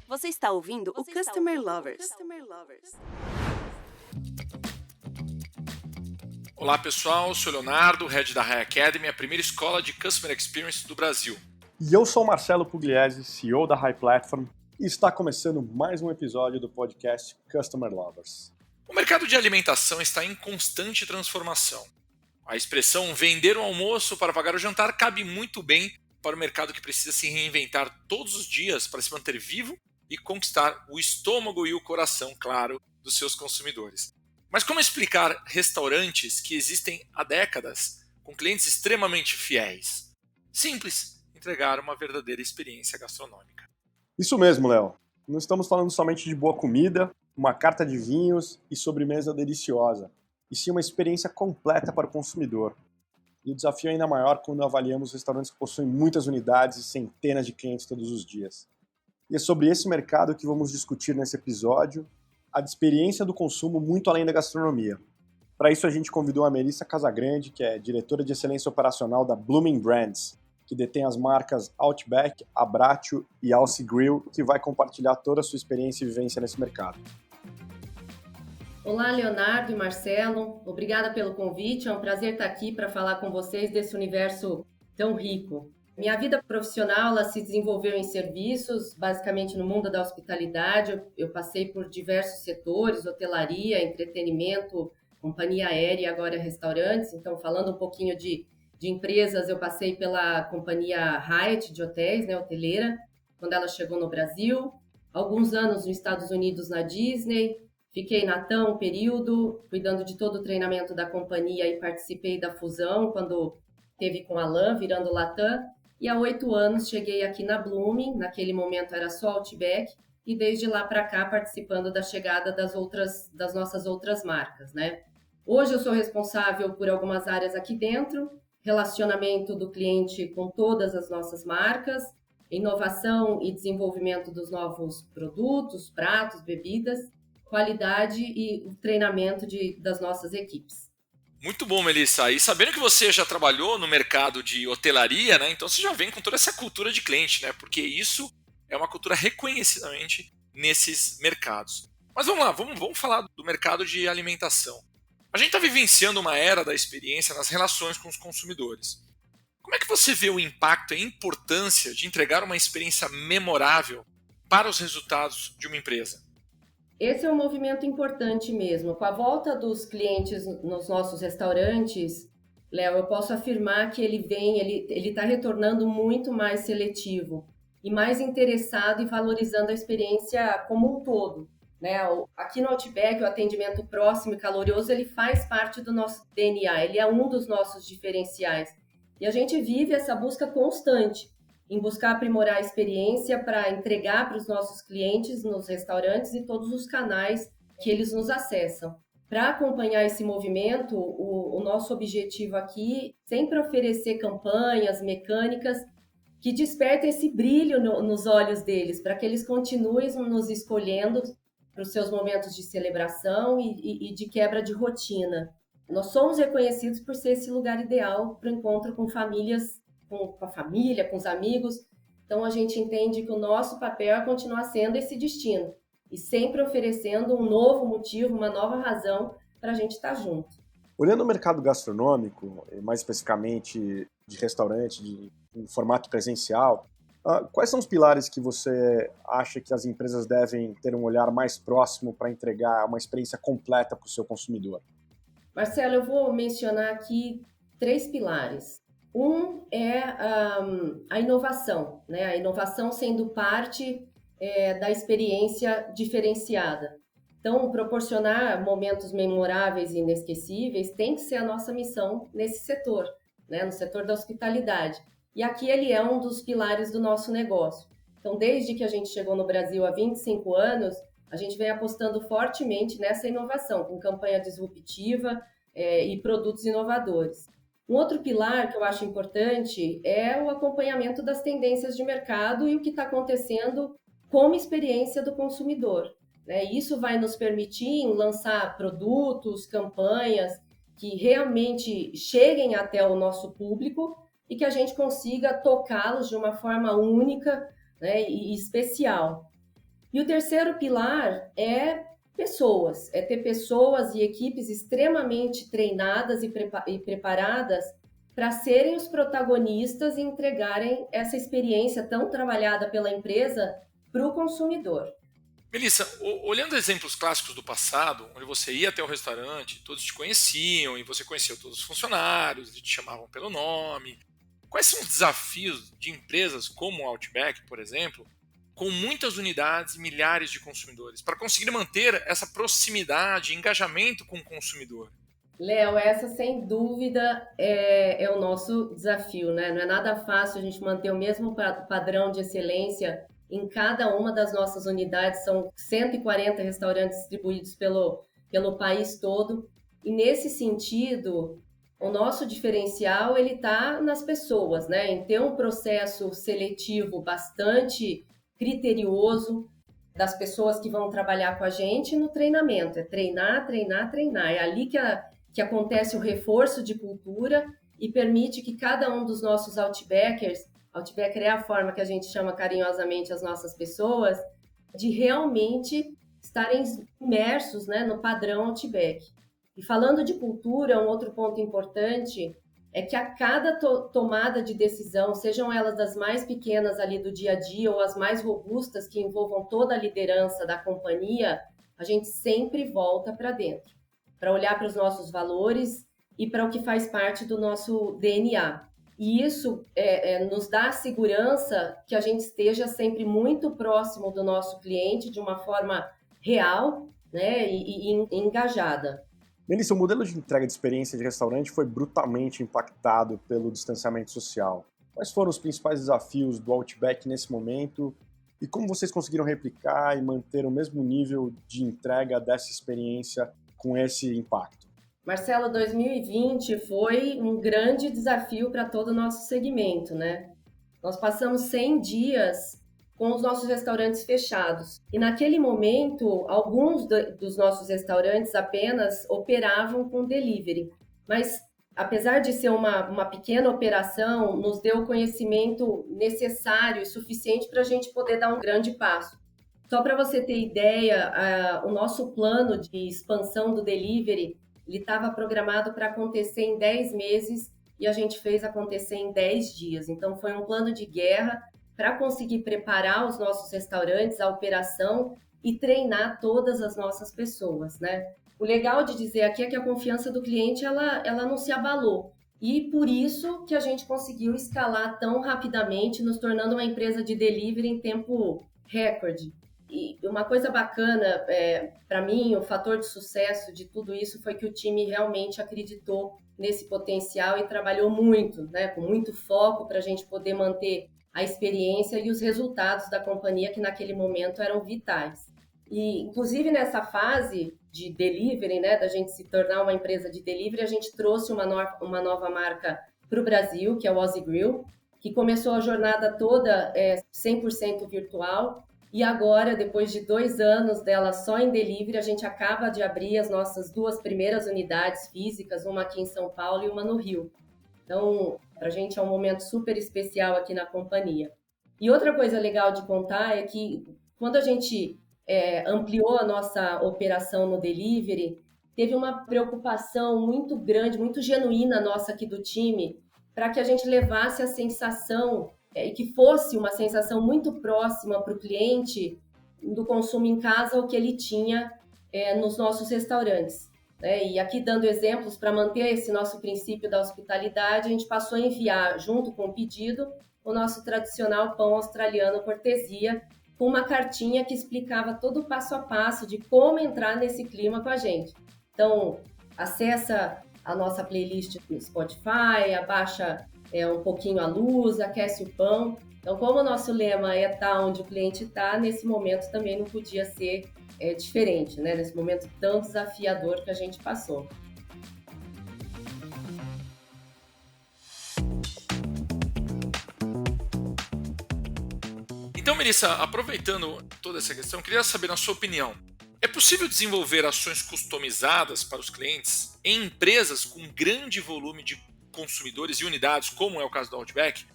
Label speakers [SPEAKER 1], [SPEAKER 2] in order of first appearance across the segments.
[SPEAKER 1] Você está ouvindo o Customer Lovers.
[SPEAKER 2] Olá pessoal, sou Leonardo, Head da High Academy, a primeira escola de Customer Experience do Brasil.
[SPEAKER 3] E eu sou Marcelo Pugliese, CEO da High Platform, e está começando mais um episódio do podcast Customer Lovers.
[SPEAKER 2] O mercado de alimentação está em constante transformação. A expressão vender o almoço para pagar o jantar cabe muito bem para o mercado que precisa se reinventar todos os dias para se manter vivo e conquistar o estômago e o coração, claro, dos seus consumidores. Mas como explicar restaurantes que existem há décadas, com clientes extremamente fiéis? Simples, entregar uma verdadeira experiência gastronômica.
[SPEAKER 3] Isso mesmo, Léo. Não estamos falando somente de boa comida, uma carta de vinhos e sobremesa deliciosa, e sim uma experiência completa para o consumidor. E o desafio é ainda maior quando avaliamos restaurantes que possuem muitas unidades e centenas de clientes todos os dias. E é sobre esse mercado que vamos discutir nesse episódio, a experiência do consumo muito além da gastronomia. Para isso a gente convidou a Melissa Casagrande, que é diretora de excelência operacional da Blooming Brands, que detém as marcas Outback, Abbraccio e Alce Grill, que vai compartilhar toda a sua experiência e vivência nesse mercado.
[SPEAKER 4] Olá, Leonardo e Marcelo. Obrigada pelo convite. É um prazer estar aqui para falar com vocês desse universo tão rico. Minha vida profissional ela se desenvolveu em serviços, basicamente no mundo da hospitalidade. Eu passei por diversos setores, hotelaria, entretenimento, companhia aérea e agora restaurantes. Então, falando um pouquinho de empresas, eu passei pela companhia Hyatt de hotéis, hoteleira, quando ela chegou no Brasil. Alguns anos nos Estados Unidos na Disney. Fiquei na TAM um período, cuidando de todo o treinamento da companhia e participei da fusão quando teve com a LAN, virando Latam. E há 8 anos cheguei aqui na Blooming, naquele momento era só Outback, e desde lá para cá participando da chegada das nossas outras marcas, né? Hoje eu sou responsável por algumas áreas aqui dentro, relacionamento do cliente com todas as nossas marcas, inovação e desenvolvimento dos novos produtos, pratos, bebidas, qualidade e o treinamento das nossas equipes.
[SPEAKER 2] Muito bom, Melissa. E sabendo que você já trabalhou no mercado de hotelaria, né? Então você já vem com toda essa cultura de cliente, né? Porque isso é uma cultura reconhecidamente nesses mercados. Mas vamos lá, vamos falar do mercado de alimentação. A gente está vivenciando uma era da experiência nas relações com os consumidores. Como é que você vê o impacto e a importância de entregar uma experiência memorável para os resultados de uma empresa?
[SPEAKER 4] Esse é um movimento importante mesmo. Com a volta dos clientes nos nossos restaurantes, Léo, eu posso afirmar que ele está retornando muito mais seletivo e mais interessado e valorizando a experiência como um todo, né? Aqui no Outback, o atendimento próximo e caloroso, ele faz parte do nosso DNA, ele é um dos nossos diferenciais. E a gente vive essa busca constante em buscar aprimorar a experiência para entregar para os nossos clientes nos restaurantes e todos os canais que eles nos acessam. Para acompanhar esse movimento, o nosso objetivo aqui é sempre oferecer campanhas, mecânicas que despertem esse brilho nos olhos deles, para que eles continuem nos escolhendo para os seus momentos de celebração e de quebra de rotina. Nós somos reconhecidos por ser esse lugar ideal para o encontro com famílias, com a família, com os amigos. Então, a gente entende que o nosso papel é continuar sendo esse destino e sempre oferecendo um novo motivo, uma nova razão para a gente estar junto.
[SPEAKER 3] Olhando o mercado gastronômico, mais especificamente de restaurante, em formato presencial, quais são os pilares que você acha que as empresas devem ter um olhar mais próximo para entregar uma experiência completa para o seu consumidor?
[SPEAKER 4] Marcelo, eu vou mencionar aqui 3 pilares. Um é a inovação, né? A inovação sendo parte da experiência diferenciada. Então, proporcionar momentos memoráveis e inesquecíveis tem que ser a nossa missão nesse setor, né? No setor da hospitalidade. E aqui ele é um dos pilares do nosso negócio. Então, desde que a gente chegou no Brasil há 25 anos, a gente vem apostando fortemente nessa inovação, com campanha disruptiva e produtos inovadores. Um outro pilar que eu acho importante é o acompanhamento das tendências de mercado e o que está acontecendo como experiência do consumidor, né? Isso vai nos permitir lançar produtos, campanhas que realmente cheguem até o nosso público e que a gente consiga tocá-los de uma forma única, né, e especial. E o terceiro pilar é pessoas, é ter pessoas e equipes extremamente treinadas e preparadas para serem os protagonistas e entregarem essa experiência tão trabalhada pela empresa para o consumidor.
[SPEAKER 2] Melissa, olhando exemplos clássicos do passado, onde você ia até o restaurante, todos te conheciam e você conhecia todos os funcionários, eles te chamavam pelo nome. Quais são os desafios de empresas como o Outback, por exemplo, com muitas unidades e milhares de consumidores, para conseguir manter essa proximidade e engajamento com o consumidor?
[SPEAKER 4] Léo, essa sem dúvida é o nosso desafio, né? Não é nada fácil a gente manter o mesmo padrão de excelência em cada uma das nossas unidades. São 140 restaurantes distribuídos pelo país todo. E nesse sentido, o nosso diferencial ele está nas pessoas, né? Em ter um processo seletivo bastante criterioso das pessoas que vão trabalhar com a gente no treinamento. É treinar, treinar, treinar. É ali que acontece o reforço de cultura e permite que cada um dos nossos Outbackers, Outbacker é a forma que a gente chama carinhosamente as nossas pessoas, de realmente estarem imersos, né, no padrão Outback. E falando de cultura, um outro ponto importante é que a cada tomada de decisão, sejam elas das mais pequenas ali do dia a dia ou as mais robustas que envolvam toda a liderança da companhia, a gente sempre volta para dentro, para olhar para os nossos valores e para o que faz parte do nosso DNA. E isso nos dá a segurança que a gente esteja sempre muito próximo do nosso cliente de uma forma real, né, e engajada.
[SPEAKER 3] Melissa, o modelo de entrega de experiência de restaurante foi brutalmente impactado pelo distanciamento social. Quais foram os principais desafios do Outback nesse momento e como vocês conseguiram replicar e manter o mesmo nível de entrega dessa experiência com esse impacto?
[SPEAKER 4] Marcelo, 2020 foi um grande desafio para todo o nosso segmento, né? Nós passamos 100 dias com os nossos restaurantes fechados. E naquele momento, alguns dos nossos restaurantes apenas operavam com delivery. Mas, apesar de ser uma pequena operação, nos deu o conhecimento necessário e suficiente para a gente poder dar um grande passo. Só para você ter ideia, o nosso plano de expansão do delivery ele estava programado para acontecer em 10 meses e a gente fez acontecer em 10 dias. Então, foi um plano de guerra para conseguir preparar os nossos restaurantes, a operação e treinar todas as nossas pessoas, né? O legal de dizer aqui é que a confiança do cliente, ela não se abalou. E por isso que a gente conseguiu escalar tão rapidamente, nos tornando uma empresa de delivery em tempo recorde. E uma coisa bacana, para mim, o fator de sucesso de tudo isso foi que o time realmente acreditou nesse potencial e trabalhou muito, né, com muito foco para a gente poder manter a experiência e os resultados da companhia que naquele momento eram vitais. E, inclusive, nessa fase de delivery, né, da gente se tornar uma empresa de delivery, a gente trouxe uma nova marca para o Brasil, que é o Ozzy Grill, que começou a jornada toda 100% virtual. E agora, depois de 2 anos dela só em delivery, a gente acaba de abrir as nossas 2 primeiras unidades físicas, uma aqui em São Paulo e uma no Rio. Então, para a gente é um momento super especial aqui na companhia. E outra coisa legal de contar é que quando a gente ampliou a nossa operação no delivery, teve uma preocupação muito grande, muito genuína nossa aqui do time, para que a gente levasse a sensação e que fosse uma sensação muito próxima para o cliente do consumo em casa, o que ele tinha nos nossos restaurantes. E aqui dando exemplos para manter esse nosso princípio da hospitalidade, a gente passou a enviar, junto com o pedido, o nosso tradicional pão australiano cortesia, com uma cartinha que explicava todo o passo a passo de como entrar nesse clima com a gente. Então, acessa a nossa playlist no Spotify, abaixa um pouquinho a luz, aquece o pão. Então, como o nosso lema é estar onde o cliente está, nesse momento também não podia ser diferente, né? Nesse momento tão desafiador que a gente passou.
[SPEAKER 2] Então, Melissa, aproveitando toda essa questão, queria saber, na sua opinião, é possível desenvolver ações customizadas para os clientes em empresas com grande volume de consumidores e unidades, como é o caso do Outback?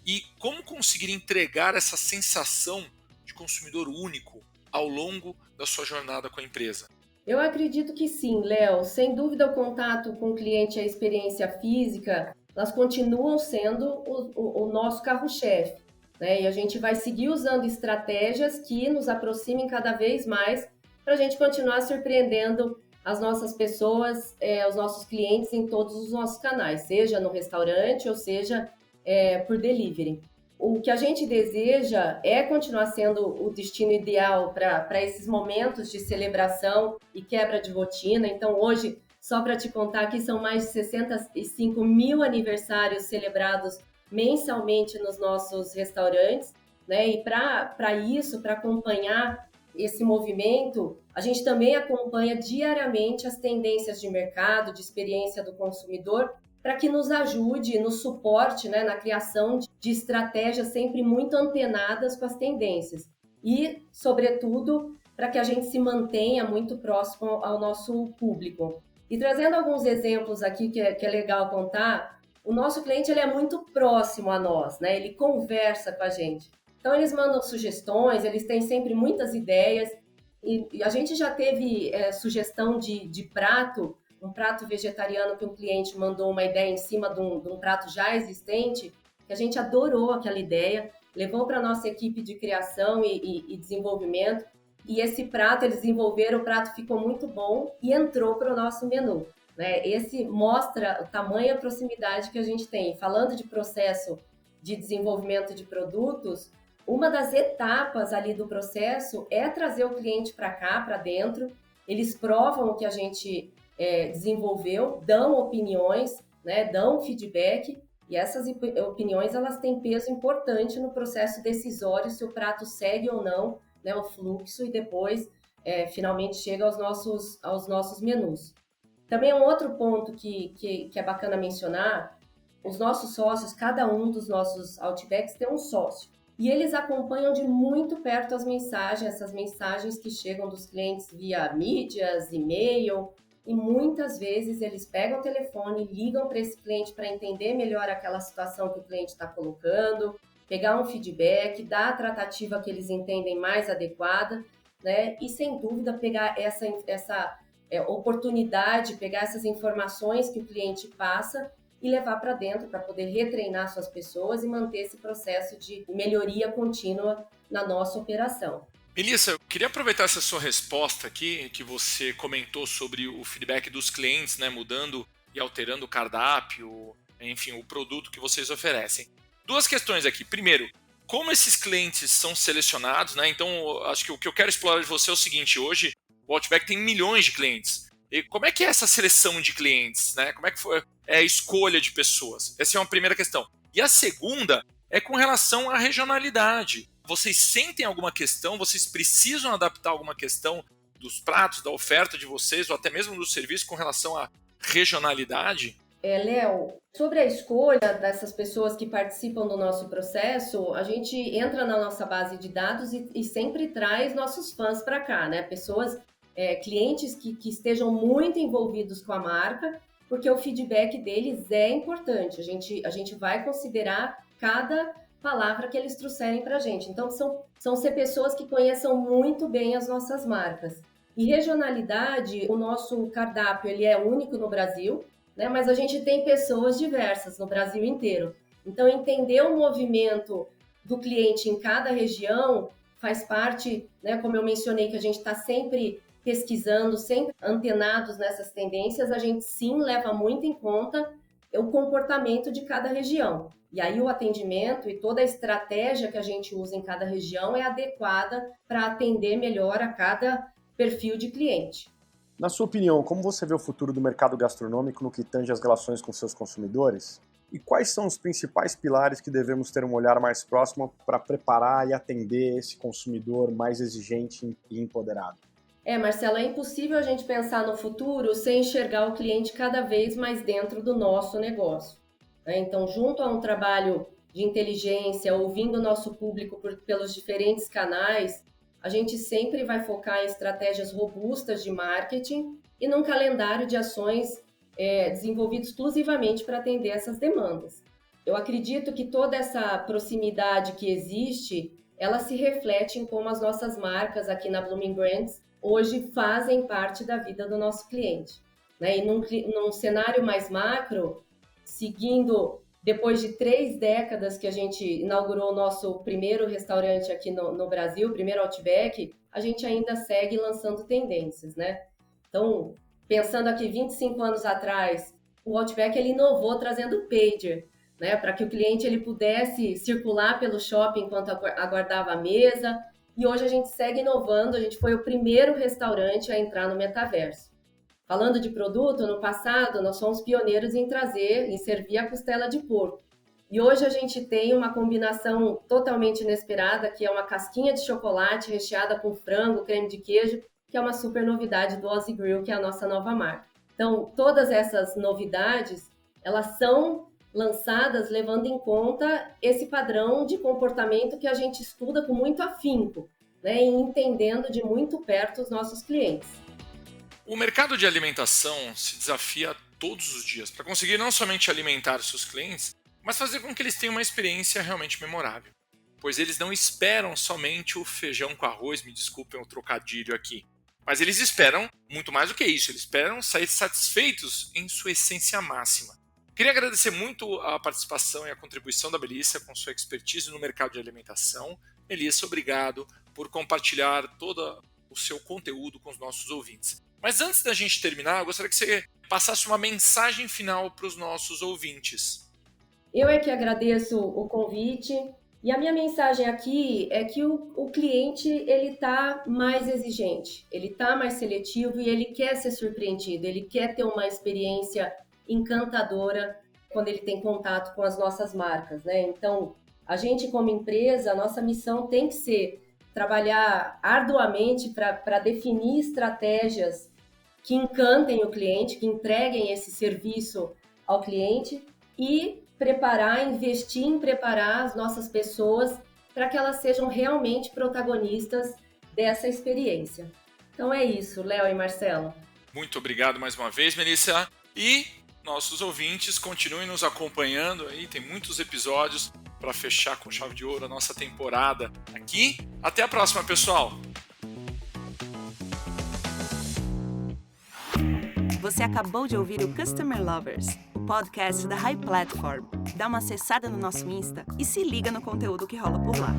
[SPEAKER 2] E como conseguir entregar essa sensação de consumidor único ao longo da sua jornada com a empresa?
[SPEAKER 4] Eu acredito que sim, Léo. Sem dúvida, o contato com o cliente e a experiência física, elas continuam sendo o nosso carro-chefe, né? E a gente vai seguir usando estratégias que nos aproximem cada vez mais para a gente continuar surpreendendo as nossas pessoas, os nossos clientes em todos os nossos canais, seja no restaurante ou seja por delivery. O que a gente deseja é continuar sendo o destino ideal para esses momentos de celebração e quebra de rotina. Então, hoje, só para te contar aqui, são mais de 65 mil aniversários celebrados mensalmente nos nossos restaurantes, né? E para isso, para acompanhar esse movimento, a gente também acompanha diariamente as tendências de mercado, de experiência do consumidor, para que nos ajude, nos suporte, né, na criação de estratégias sempre muito antenadas com as tendências. E, sobretudo, para que a gente se mantenha muito próximo ao nosso público. E trazendo alguns exemplos aqui que é legal contar, o nosso cliente ele é muito próximo a nós, né? Ele conversa com a gente. Então, eles mandam sugestões, eles têm sempre muitas ideias. E a gente já teve sugestão de prato, um prato vegetariano que um cliente mandou uma ideia em cima de um prato já existente, que a gente adorou aquela ideia, levou para a nossa equipe de criação e desenvolvimento, e esse prato, eles desenvolveram, o prato ficou muito bom e entrou para o nosso menu, né? Esse mostra o tamanho e a proximidade que a gente tem. Falando de processo de desenvolvimento de produtos, uma das etapas ali do processo é trazer o cliente para cá, para dentro, eles provam o que a gente desenvolveu, dão opiniões, né, dão feedback, e essas opiniões elas têm peso importante no processo decisório se o prato segue ou não, né, o fluxo e depois finalmente chega aos nossos menus. Também um outro ponto que é bacana mencionar, os nossos sócios, cada um dos nossos Outbacks tem um sócio. E eles acompanham de muito perto essas mensagens que chegam dos clientes via mídias, e-mail, e muitas vezes eles pegam o telefone, ligam para esse cliente para entender melhor aquela situação que o cliente está colocando, pegar um feedback, dar a tratativa que eles entendem mais adequada, né? E sem dúvida pegar essa oportunidade, pegar essas informações que o cliente passa e levar para dentro para poder retreinar suas pessoas e manter esse processo de melhoria contínua na nossa operação.
[SPEAKER 2] Melissa, eu queria aproveitar essa sua resposta aqui, que você comentou sobre o feedback dos clientes, né, mudando e alterando o cardápio, enfim, o produto que vocês oferecem. Duas questões aqui. Primeiro, como esses clientes são selecionados, né? Então, acho que o que eu quero explorar de você é o seguinte: hoje o Outback tem milhões de clientes. E como é que é essa seleção de clientes, né? Como é que foi a escolha de pessoas? Essa é uma primeira questão. E a segunda é com relação à regionalidade. Vocês sentem alguma questão? Vocês precisam adaptar alguma questão dos pratos, da oferta de vocês, ou até mesmo do serviço com relação à regionalidade?
[SPEAKER 4] Léo, sobre a escolha dessas pessoas que participam do nosso processo, a gente entra na nossa base de dados e sempre traz nossos fãs para cá, né? Pessoas, clientes que estejam muito envolvidos com a marca, porque o feedback deles é importante. A gente vai considerar cada palavra que eles trouxerem para a gente. Então, são ser pessoas que conheçam muito bem as nossas marcas. E regionalidade, o nosso cardápio ele é único no Brasil, né? Mas a gente tem pessoas diversas no Brasil inteiro. Então, entender o movimento do cliente em cada região faz parte, né? Como eu mencionei, que a gente está sempre pesquisando, sempre antenados nessas tendências, a gente sim leva muito em conta o comportamento de cada região. E aí o atendimento e toda a estratégia que a gente usa em cada região é adequada para atender melhor a cada perfil de cliente.
[SPEAKER 3] Na sua opinião, como você vê o futuro do mercado gastronômico no que tange as relações com seus consumidores? E quais são os principais pilares que devemos ter um olhar mais próximo para preparar e atender esse consumidor mais exigente e empoderado?
[SPEAKER 4] Marcelo, é impossível a gente pensar no futuro sem enxergar o cliente cada vez mais dentro do nosso negócio. Então, junto a um trabalho de inteligência, ouvindo o nosso público pelos diferentes canais, a gente sempre vai focar em estratégias robustas de marketing e num calendário de ações desenvolvido exclusivamente para atender essas demandas. Eu acredito que toda essa proximidade que existe ela se reflete em como as nossas marcas aqui na Bloomin' Brands hoje fazem parte da vida do nosso cliente, né? E num cenário mais macro, seguindo, depois de 3 décadas que a gente inaugurou o nosso primeiro restaurante aqui no Brasil, o primeiro Outback, a gente ainda segue lançando tendências, né? Então, pensando aqui 25 anos atrás, o Outback ele inovou trazendo o pager, né? Para que o cliente ele pudesse circular pelo shopping enquanto aguardava a mesa. E hoje a gente segue inovando, a gente foi o primeiro restaurante a entrar no metaverso. Falando de produto, no passado nós fomos pioneiros em servir a costela de porco. E hoje a gente tem uma combinação totalmente inesperada, que é uma casquinha de chocolate recheada com frango, creme de queijo, que é uma super novidade do Aussie Grill, que é a nossa nova marca. Então, todas essas novidades, elas são lançadas levando em conta esse padrão de comportamento que a gente estuda com muito afinco, né, e entendendo de muito perto os nossos clientes.
[SPEAKER 2] O mercado de alimentação se desafia todos os dias para conseguir não somente alimentar seus clientes, mas fazer com que eles tenham uma experiência realmente memorável. Pois eles não esperam somente o feijão com arroz, me desculpem o trocadilho aqui, mas eles esperam muito mais do que isso, eles esperam sair satisfeitos em sua essência máxima. Queria agradecer muito a participação e a contribuição da Melissa com sua expertise no mercado de alimentação. Melissa, obrigado por compartilhar todo o seu conteúdo com os nossos ouvintes. Mas antes da gente terminar, eu gostaria que você passasse uma mensagem final para os nossos ouvintes.
[SPEAKER 4] Eu é que agradeço o convite. E a minha mensagem aqui é que o cliente ele está mais exigente, ele está mais seletivo e ele quer ser surpreendido, ele quer ter uma experiência encantadora quando ele tem contato com as nossas marcas, né? Então, a gente como empresa, a nossa missão tem que ser trabalhar arduamente para definir estratégias que encantem o cliente, que entreguem esse serviço ao cliente e investir em preparar as nossas pessoas para que elas sejam realmente protagonistas dessa experiência. Então é isso, Léo e Marcelo.
[SPEAKER 2] Muito obrigado mais uma vez, Melissa. E nossos ouvintes, continuem nos acompanhando aí, tem muitos episódios para fechar com chave de ouro a nossa temporada aqui. Até a próxima, pessoal!
[SPEAKER 1] Você acabou de ouvir o Customer Lovers, o podcast da High Platform. Dá uma acessada no nosso Insta e se liga no conteúdo que rola por lá.